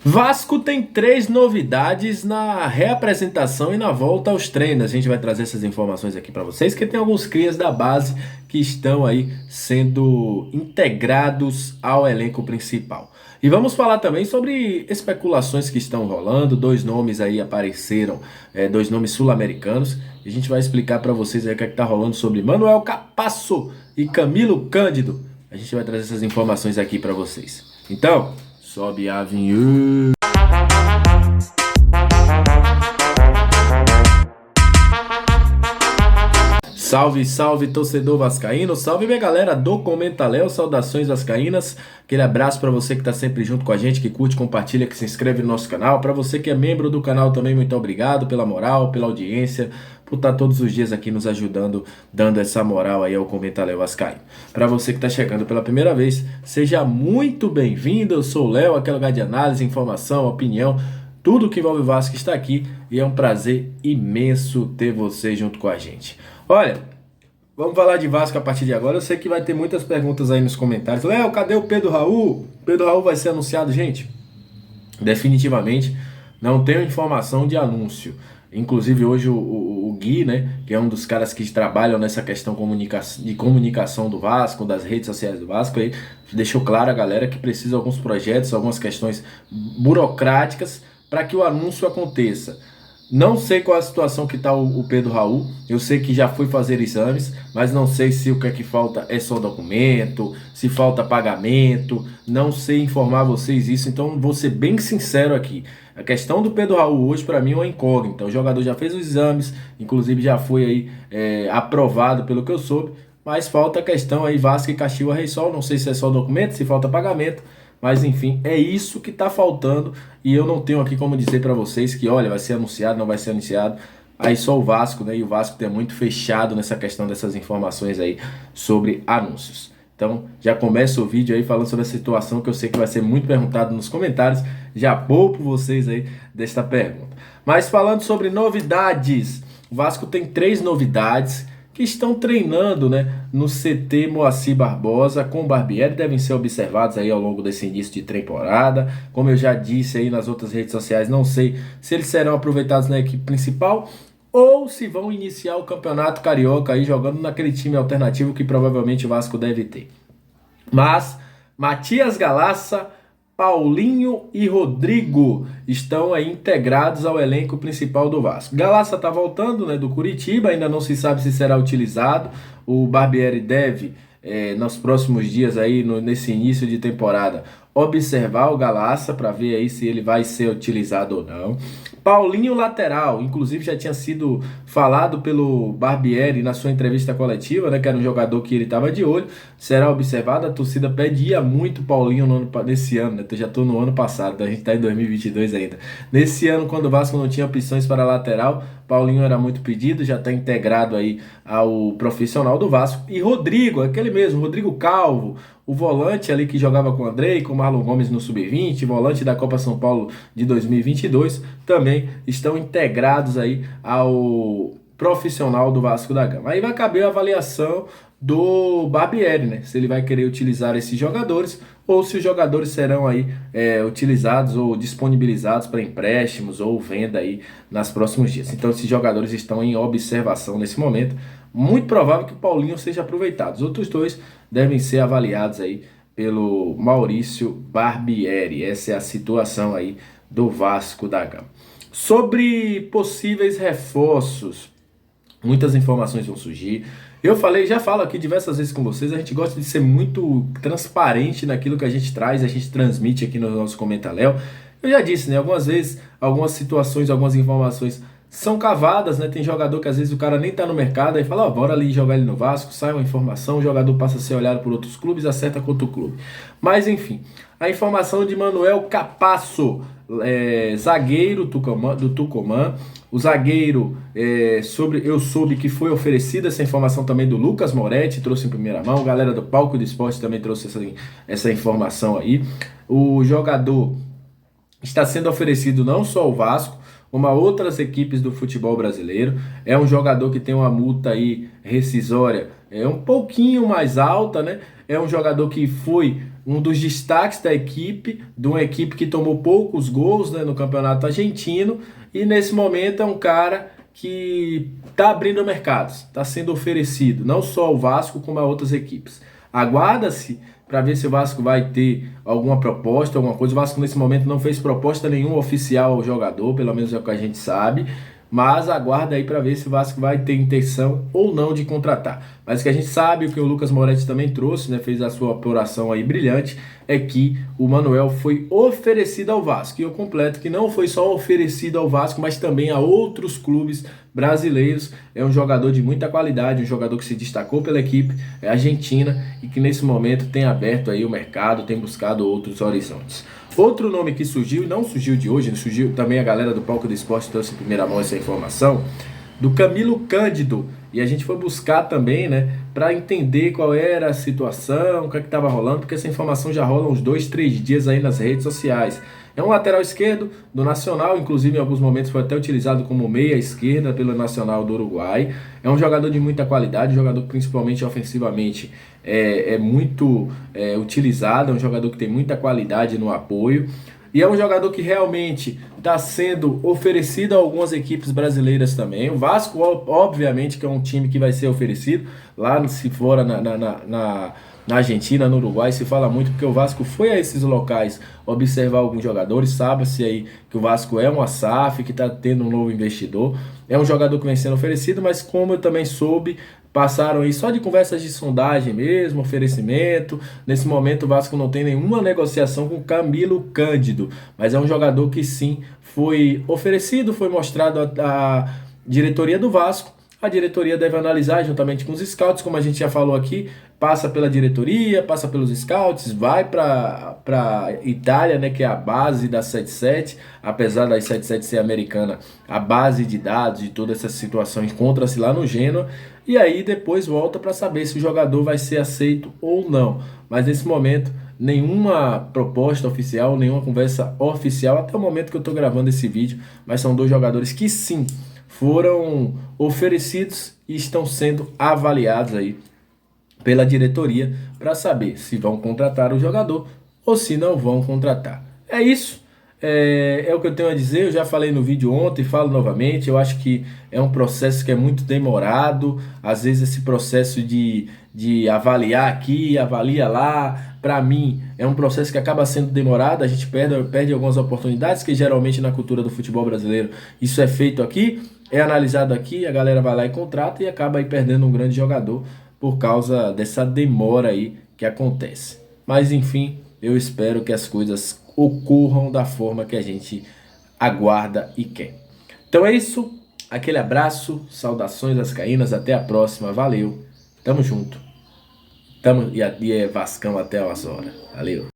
Vasco tem três novidades na reapresentação e na volta aos treinos. A gente vai trazer essas informações aqui para vocês, que tem alguns crias da base que estão aí sendo integrados ao elenco principal. E vamos falar também sobre especulações que estão rolando. Dois nomes aí apareceram, dois nomes sul-americanos. E a gente vai explicar para vocês aí o que está rolando sobre Manuel Capasso e Camilo Cândido. A gente vai trazer essas informações aqui para vocês. Então, sobe a vinheta. Salve, salve, torcedor vascaíno. Salve, minha galera do Comenta Léo. Saudações vascaínas. Aquele abraço para você que tá sempre junto com a gente, que curte, compartilha, que se inscreve no nosso canal. Para você que é membro do canal também, muito obrigado pela moral, pela audiência, por estar todos os dias aqui nos ajudando, dando essa moral aí ao Comenta Léo Vascaíno. Para você que tá chegando pela primeira vez, seja muito bem-vindo. Eu sou o Léo, aquele lugar de análise, informação, opinião, tudo que envolve o Vasco está aqui e é um prazer imenso ter você junto com a gente. Olha, vamos falar de Vasco a partir de agora. Eu sei que vai ter muitas perguntas aí nos comentários. Léo, cadê o Pedro Raul? Pedro Raul vai ser anunciado, gente? Definitivamente não tenho informação de anúncio. Inclusive hoje o Gui, né, que é um dos caras que trabalham nessa questão de comunicação do Vasco, das redes sociais do Vasco, aí deixou claro a galera que precisa de alguns projetos, algumas questões burocráticas para que o anúncio aconteça. Não sei qual é a situação que está o Pedro Raul. Eu sei que já foi fazer exames, mas não sei se o que é que falta é só documento, se falta pagamento. Não sei informar vocês isso, então vou ser bem sincero aqui. A questão do Pedro Raul hoje para mim é uma incógnita. O jogador já fez os exames, inclusive já foi aí aprovado pelo que eu soube, mas falta a questão aí Vasco e Caxias Reysol. Não sei se é só documento, se falta pagamento. Mas enfim, é isso que está faltando e eu não tenho aqui como dizer para vocês que, olha, vai ser anunciado, não vai ser anunciado. Aí só o Vasco, né? E o Vasco tem muito fechado nessa questão dessas informações aí sobre anúncios. Então, já começa o vídeo aí falando sobre a situação que eu sei que vai ser muito perguntado nos comentários. Já poupo vocês aí desta pergunta. Mas falando sobre novidades, o Vasco tem três novidades que estão treinando, né, no CT Moacir Barbosa com o Barbieri, devem ser observados aí ao longo desse início de temporada. Como eu já disse aí nas outras redes sociais, não sei se eles serão aproveitados na equipe principal ou se vão iniciar o Campeonato Carioca aí jogando naquele time alternativo que provavelmente o Vasco deve ter. Mas Matias Galaça, Paulinho e Rodrigo estão aí integrados ao elenco principal do Vasco. Galaça está voltando, né, do Curitiba, ainda não se sabe se será utilizado. O Barbieri deve, nos próximos dias aí, nesse início de temporada, observar o Galaça para ver aí se ele vai ser utilizado ou não. Paulinho lateral, inclusive já tinha sido falado pelo Barbieri na sua entrevista coletiva, né, que era um jogador que ele estava de olho, será observado. A torcida pedia muito Paulinho nesse ano, né? Eu já estou no ano passado, então a gente está em 2022 ainda. Nesse ano, quando o Vasco não tinha opções para lateral, Paulinho era muito pedido, já está integrado aí ao profissional do Vasco. E Rodrigo, aquele mesmo, Rodrigo Calvo, o volante ali que jogava com o Andrei, com o Marlon Gomes no Sub-20, volante da Copa São Paulo de 2022, também estão integrados aí ao profissional do Vasco da Gama. Aí vai caber a avaliação do Barbieri, né? Se ele vai querer utilizar esses jogadores ou se os jogadores serão aí utilizados ou disponibilizados para empréstimos ou venda aí nos próximos dias. Então esses jogadores estão em observação nesse momento. Muito provável que o Paulinho seja aproveitado. Os outros dois devem ser avaliados aí pelo Maurício Barbieri. Essa é a situação aí do Vasco da Gama. Sobre possíveis reforços, muitas informações vão surgir. Eu já falo aqui diversas vezes com vocês, a gente gosta de ser muito transparente naquilo que a gente traz, a gente transmite aqui no nosso Comenta Léo. Eu já disse, né, algumas vezes, algumas situações, algumas informações são cavadas, né? Tem jogador que às vezes o cara nem tá no mercado, aí fala, bora ali jogar ele no Vasco, sai uma informação, o jogador passa a ser olhado por outros clubes, acerta contra o clube. Mas enfim, a informação de Manuel Capasso, zagueiro do Tucumã. O zagueiro, eu soube que foi oferecida essa informação também do Lucas Moretti, trouxe em primeira mão, a galera do Palco do Esporte também trouxe essa informação aí. O jogador está sendo oferecido não só ao Vasco, como a outras equipes do futebol brasileiro. É um jogador que tem uma multa aí rescisória um pouquinho mais alta, né? É um jogador que foi um dos destaques da equipe, de uma equipe que tomou poucos gols, né, no campeonato argentino, e nesse momento é um cara que está abrindo mercados, está sendo oferecido, não só ao Vasco, como a outras equipes. Aguarda-se para ver se o Vasco vai ter alguma proposta, alguma coisa. O Vasco nesse momento não fez proposta nenhuma oficial ao jogador, pelo menos é o que a gente sabe. Mas aguarda aí para ver se o Vasco vai ter intenção ou não de contratar. Mas o que a gente sabe, o que o Lucas Moretti também trouxe, né, fez a sua apuração aí brilhante, é que o Manuel foi oferecido ao Vasco. E eu completo que não foi só oferecido ao Vasco, mas também a outros clubes brasileiros. É um jogador de muita qualidade, um jogador que se destacou pela equipe argentina e que nesse momento tem aberto aí o mercado, tem buscado outros horizontes. Outro nome que surgiu, e não surgiu de hoje, surgiu também, a galera do Palco do Esporte trouxe em primeira mão essa informação, do Camilo Cândido. E a gente foi buscar também, né, para entender qual era a situação, o que estava rolando, porque essa informação já rola uns 2, 3 dias aí nas redes sociais. É um lateral esquerdo do Nacional, inclusive em alguns momentos foi até utilizado como meia esquerda pelo Nacional do Uruguai. É um jogador de muita qualidade, um jogador principalmente ofensivamente é muito utilizado, é um jogador que tem muita qualidade no apoio. E é um jogador que realmente está sendo oferecido a algumas equipes brasileiras também. O Vasco, obviamente, que é um time que vai ser oferecido. Lá, se for na Argentina, no Uruguai, se fala muito, porque o Vasco foi a esses locais observar alguns jogadores. Sabe-se aí que o Vasco é uma SAF, que está tendo um novo investidor. É um jogador que vem sendo oferecido, mas como eu também soube, passaram aí só de conversas de sondagem mesmo, oferecimento. Nesse momento o Vasco não tem nenhuma negociação com Camilo Cândido, mas é um jogador que sim foi oferecido, foi mostrado à diretoria do Vasco. A diretoria deve analisar juntamente com os scouts, como a gente já falou aqui, passa pela diretoria, passa pelos scouts, vai para Itália, né, que é a base da 77, apesar da 77 ser americana, a base de dados de toda essa situação encontra-se lá no Genoa, e aí depois volta para saber se o jogador vai ser aceito ou não. Mas nesse momento, nenhuma proposta oficial, nenhuma conversa oficial, até o momento que eu estou gravando esse vídeo, mas são dois jogadores que sim, foram oferecidos e estão sendo avaliados aí pela diretoria para saber se vão contratar o jogador ou se não vão contratar. É isso, é o que eu tenho a dizer. Eu já falei no vídeo ontem, falo novamente. Eu acho que é um processo que é muito demorado. Às vezes esse processo de avaliar aqui, avalia lá, para mim é um processo que acaba sendo demorado. A gente perde algumas oportunidades, que geralmente na cultura do futebol brasileiro isso é feito aqui, é analisado aqui, a galera vai lá e contrata e acaba aí perdendo um grande jogador por causa dessa demora aí que acontece. Mas enfim, eu espero que as coisas ocorram da forma que a gente aguarda e quer. Então é isso, aquele abraço, saudações vascaínas, até a próxima, valeu, tamo junto, e é Vascão até umas horas, valeu.